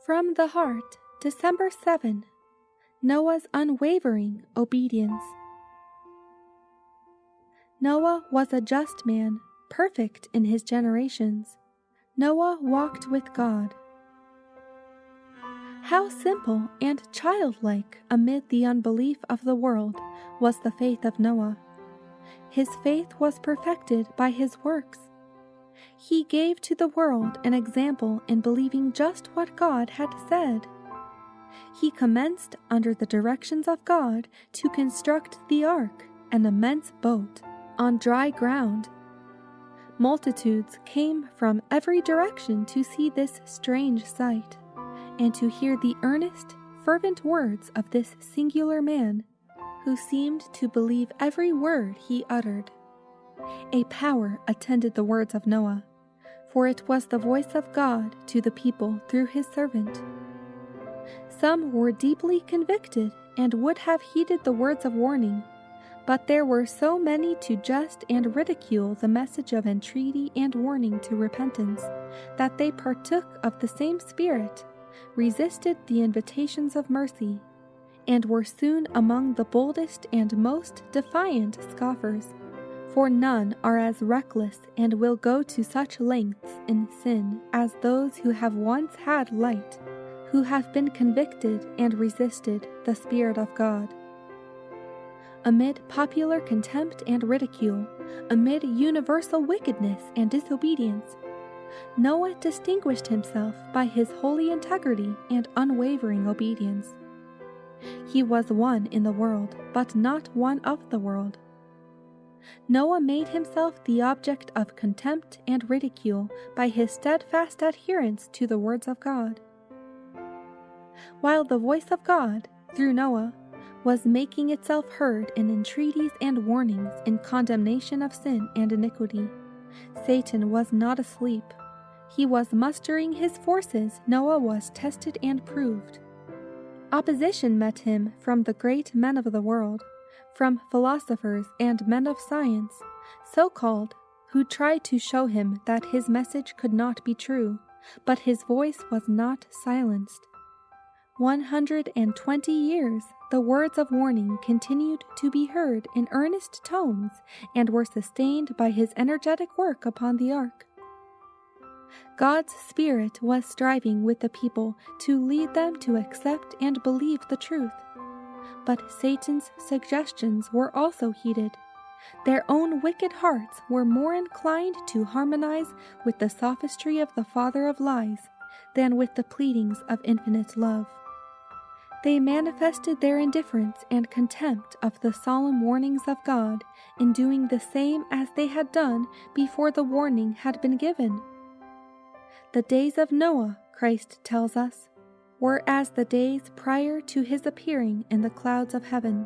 From the Heart, December 7. Noah's Unwavering Obedience. Noah was a just man, perfect in his generations. Noah walked with God. How simple and childlike amid the unbelief of the world was the faith of Noah. His faith was perfected by his works. He gave to the world an example in believing just what God had said. He commenced, under the directions of God, to construct the ark, an immense boat, on dry ground. Multitudes came from every direction to see this strange sight, and to hear the earnest, fervent words of this singular man, who seemed to believe every word he uttered. A power attended the words of Noah, for it was the voice of God to the people through his servant. Some were deeply convicted and would have heeded the words of warning, but there were so many to jest and ridicule the message of entreaty and warning to repentance, that they partook of the same spirit, resisted the invitations of mercy, and were soon among the boldest and most defiant scoffers. For none are as reckless and will go to such lengths in sin as those who have once had light, who have been convicted and resisted the Spirit of God. Amid popular contempt and ridicule, amid universal wickedness and disobedience, Noah distinguished himself by his holy integrity and unwavering obedience. He was one in the world, but not one of the world. Noah made himself the object of contempt and ridicule by his steadfast adherence to the words of God. While the voice of God, through Noah, was making itself heard in entreaties and warnings in condemnation of sin and iniquity, Satan was not asleep. He was mustering his forces. Noah was tested and proved. Opposition met him from the great men of the world, from philosophers and men of science, so-called, who tried to show him that his message could not be true, but his voice was not silenced. 120 years the words of warning continued to be heard in earnest tones and were sustained by his energetic work upon the ark. God's Spirit was striving with the people to lead them to accept and believe the truth. But Satan's suggestions were also heeded. Their own wicked hearts were more inclined to harmonize with the sophistry of the father of lies than with the pleadings of infinite love. They manifested their indifference and contempt of the solemn warnings of God in doing the same as they had done before the warning had been given. The days of Noah, Christ tells us, were as the days prior to his appearing in the clouds of heaven.